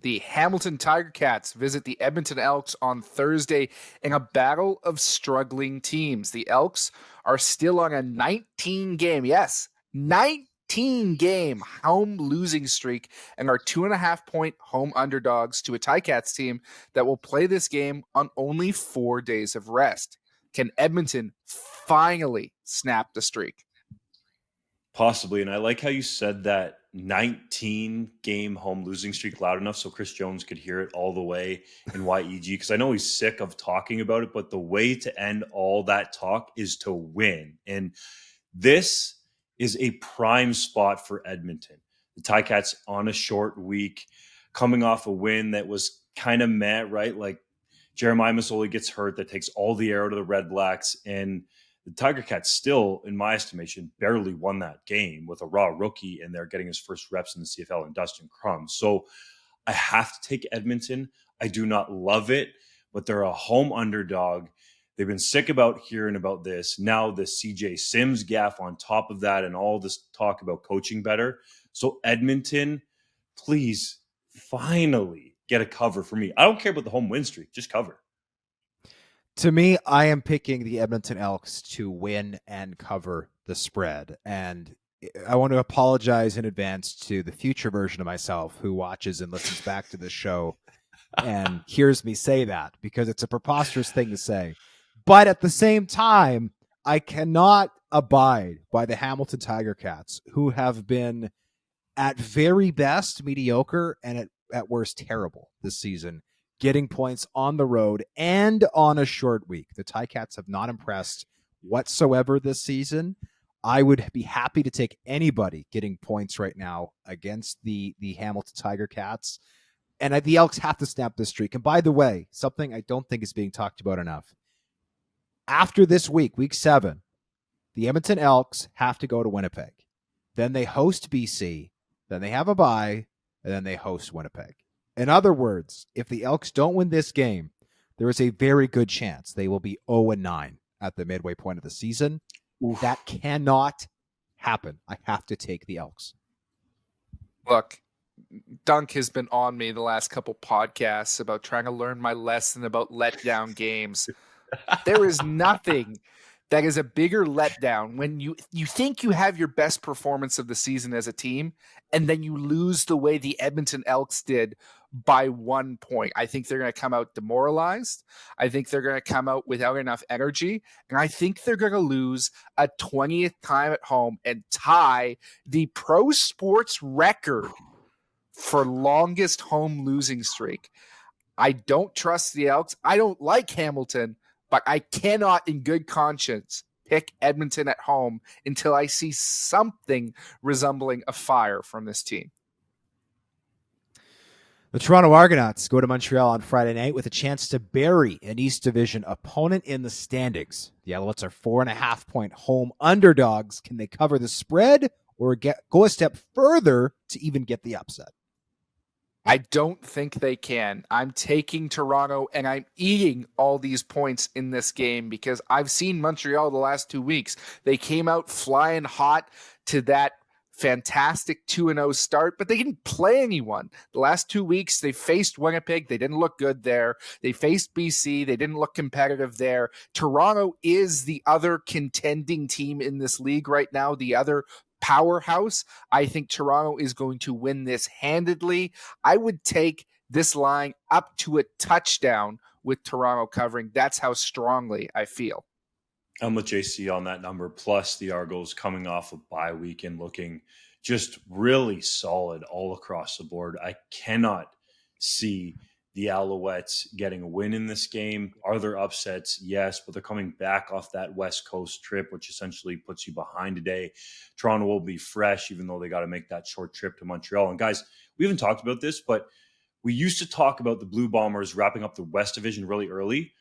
The Hamilton Tiger Cats visit the Edmonton Elks on Thursday in a battle of struggling teams. The Elks are still on a 19-game, yes, 19-game home losing streak and are 2.5-point home underdogs to a Ticats team that will play this game on only 4 days of rest. Can Edmonton finally snap the streak? Possibly, and I like how you said that 19-game home losing streak loud enough so Chris Jones could hear it all the way in YEG, because I know he's sick of talking about it, but the way to end all that talk is to win. And this is a prime spot for Edmonton. The Ticats on a short week, coming off a win that was kind of meh, right? Like Jeremiah Masoli gets hurt, that takes all the air out of the Redblacks, and the Tiger Cats still, in my estimation, barely won that game with a raw rookie in there getting his first reps in the CFL and Dustin Crum. So I have to take Edmonton. I do not love it, but they're a home underdog. They've been sick about hearing about this. Now the CJ Sims gaffe on top of that and all this talk about coaching better. So Edmonton, please finally get a cover for me. I don't care about the home win streak. Just cover. To me, I am picking the Edmonton Elks to win and cover the spread. And I want to apologize in advance to the future version of myself who watches and listens back to this show and hears me say that, because it's a preposterous thing to say. But at the same time, I cannot abide by the Hamilton Tiger Cats, who have been at very best mediocre and at worst terrible this season, getting points on the road and on a short week. The Ticats have not impressed whatsoever this season. I would be happy to take anybody getting points right now against the Hamilton Tiger Cats. And the Elks have to snap this streak. And by the way, something I don't think is being talked about enough. After this week, week 7, the Edmonton Elks have to go to Winnipeg. Then they host BC. Then they have a bye. And then they host Winnipeg. In other words, if the Elks don't win this game, there is a very good chance they will be 0-9 at the midway point of the season. Oof. That cannot happen. I have to take the Elks. Look, Dunk has been on me the last couple podcasts about trying to learn my lesson about letdown games. There is nothing that is a bigger letdown when you think you have your best performance of the season as a team, and then you lose the way the Edmonton Elks did by 1 point. I think they're going to come out demoralized. I think they're going to come out without enough energy. And I think they're going to lose a 20th time at home and tie the pro sports record for longest home losing streak. I don't trust the Elks. I don't like Hamilton, but I cannot in good conscience pick Edmonton at home until I see something resembling a fire from this team. The Toronto Argonauts go to Montreal on Friday night with a chance to bury an East Division opponent in the standings. The Alouettes are 4.5-point home underdogs. Can they cover the spread or go a step further to even get the upset? I don't think they can. I'm taking Toronto, and I'm eating all these points in this game because I've seen Montreal the last 2 weeks. They came out flying hot to that fantastic 2-0 start, but they didn't play anyone. The last 2 weeks, they faced Winnipeg. They didn't look good there. They faced BC. They didn't look competitive there. Toronto is the other contending team in this league right now, the other powerhouse. I think Toronto is going to win this handedly. I would take this line up to a touchdown with Toronto covering. That's how strongly I feel. I'm with JC on that number, plus the Argos coming off a bye week and looking just really solid all across the board. I cannot see the Alouettes getting a win in this game. Are there upsets? Yes, but they're coming back off that West Coast trip, which essentially puts you behind today. Toronto will be fresh, even though they got to make that short trip to Montreal. And guys, we haven't talked about this, but we used to talk about the Blue Bombers wrapping up the West Division really early.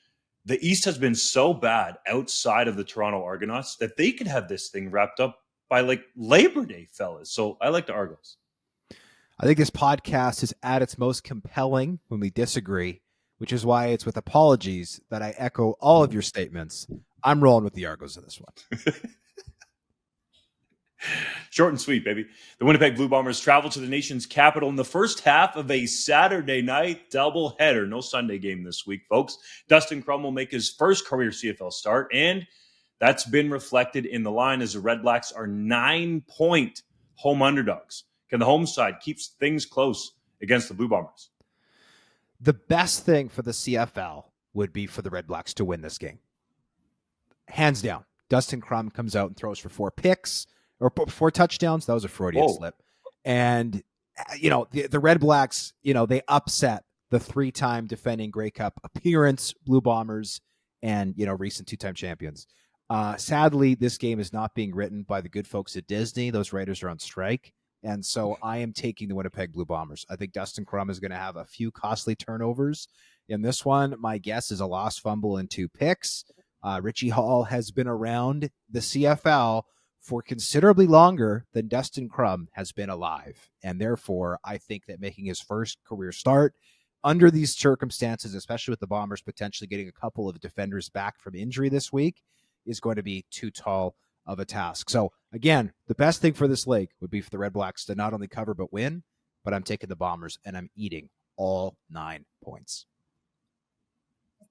The East has been so bad outside of the Toronto Argonauts that they could have this thing wrapped up by like Labor Day, fellas. So I like the Argos. I think this podcast is at its most compelling when we disagree, which is why it's with apologies that I echo all of your statements. I'm rolling with the Argos in this one. Short and sweet, baby. The Winnipeg Blue Bombers travel to the nation's capital in the first half of a Saturday night doubleheader. No Sunday game this week, folks. Dustin Crum will make his first career CFL start, and that's been reflected in the line as the Redblacks are 9-point home underdogs. Can the home side keep things close against the Blue Bombers? The best thing for the CFL would be for the Redblacks to win this game. Hands down. Dustin Crum comes out and throws for 4 picks or 4 touchdowns. That was a Freudian slip. And, the Redblacks, they upset the 3-time defending Grey Cup appearance Blue Bombers and, recent 2-time champions. Sadly, this game is not being written by the good folks at Disney. Those writers are on strike. And so I am taking the Winnipeg Blue Bombers. I think Dustin Crum is going to have a few costly turnovers. In this one, my guess is a lost fumble and 2 picks. Richie Hall has been around the CFL for considerably longer than Dustin Crum has been alive. And therefore, I think that making his first career start under these circumstances, especially with the Bombers potentially getting a couple of defenders back from injury this week, is going to be too tall of a task. So again, the best thing for this leg would be for the Redblacks to not only cover but win, but I'm taking the Bombers and I'm eating all 9 points.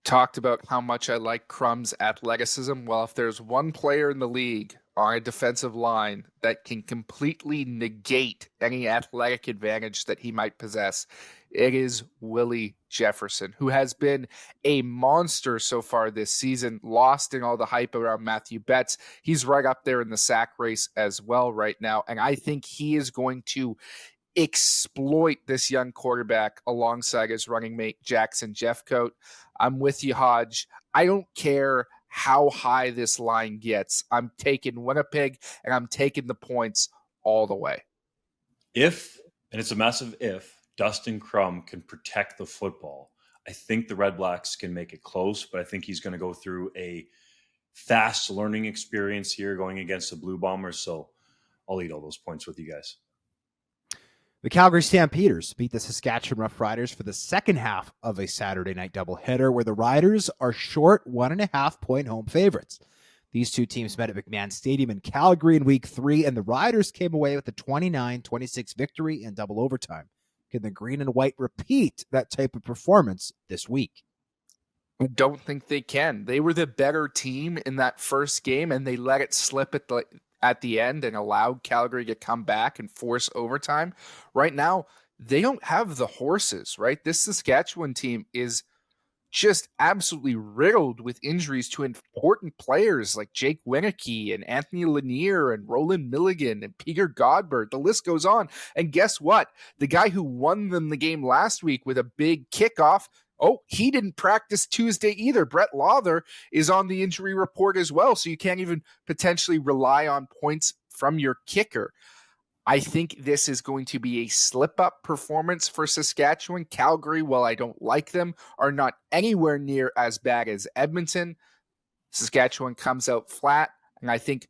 Talked about how much I like Crum's athleticism. Well, if there's one player in the league on a defensive line that can completely negate any athletic advantage that he might possess, it is Willie Jefferson, who has been a monster so far this season, lost in all the hype around Matthew Betts. He's right up there in the sack race as well right now, and I think he is going to exploit this young quarterback alongside his running mate Jackson Jeffcoat. I'm with you, Hodge. I don't care how high this line gets. I'm taking Winnipeg, and I'm taking the points all the way. If, and it's a massive if, Dustin Crum can protect the football, I think the Redblacks can make it close, but I think he's going to go through a fast learning experience here going against the Blue Bombers, so I'll eat all those points with you guys. The Calgary Stampeders beat the Saskatchewan Roughriders for the second half of a Saturday night doubleheader, where the Riders are short 1.5-point home favorites. These two teams met at McMahon Stadium in Calgary in Week 3, and the Riders came away with a 29-26 victory in double overtime. Can the green and white repeat that type of performance this week? I don't think they can. They were the better team in that first game, and they let it slip at the end and allowed Calgary to come back and force overtime. Right now, they don't have the horses, right? This Saskatchewan team is just absolutely riddled with injuries to important players like Jake Winneke and Anthony Lanier and Roland Milligan and Peter Godbert. The list goes on. And guess what? The guy who won them the game last week with a big kickoff, he didn't practice Tuesday either. Brett Lawther is on the injury report as well, so you can't even potentially rely on points from your kicker. I think this is going to be a slip-up performance for Saskatchewan. Calgary, while I don't like them, are not anywhere near as bad as Edmonton. Saskatchewan comes out flat, and I think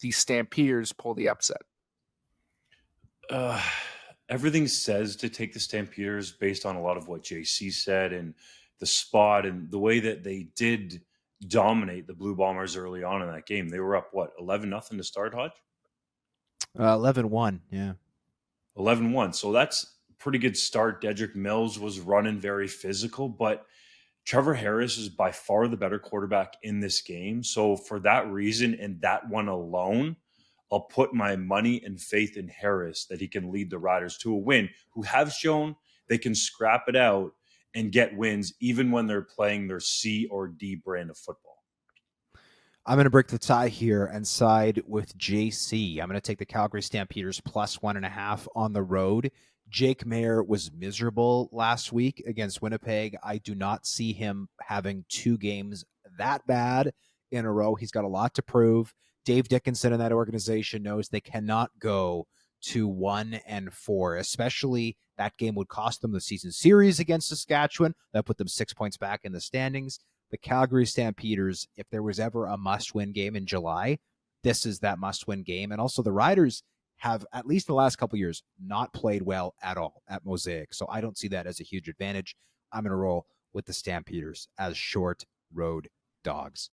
the Stampeders pull the upset. Everything says to take the Stampeders based on a lot of what JC said and the spot and the way that they did dominate the Blue Bombers early on in that game. They were up, 11-0 to start, Hodge? 11-1, yeah. 11-1. So that's a pretty good start. Dedrick Mills was running very physical, but Trevor Harris is by far the better quarterback in this game. So for that reason and that one alone, I'll put my money and faith in Harris that he can lead the Riders to a win, who have shown they can scrap it out and get wins even when they're playing their C or D brand of football. I'm going to break the tie here and side with JC. I'm going to take the Calgary Stampeders plus 1.5 on the road. Jake Maier was miserable last week against Winnipeg. I do not see him having 2 games that bad in a row. He's got a lot to prove. Dave Dickinson and that organization knows they cannot go to 1-4, especially that game would cost them the season series against Saskatchewan. That put them 6 points back in the standings. The Calgary Stampeders, if there was ever a must-win game in July, this is that must-win game. And also the Riders have, at least in the last couple of years, not played well at all at Mosaic. So I don't see that as a huge advantage. I'm going to roll with the Stampeders as short road dogs.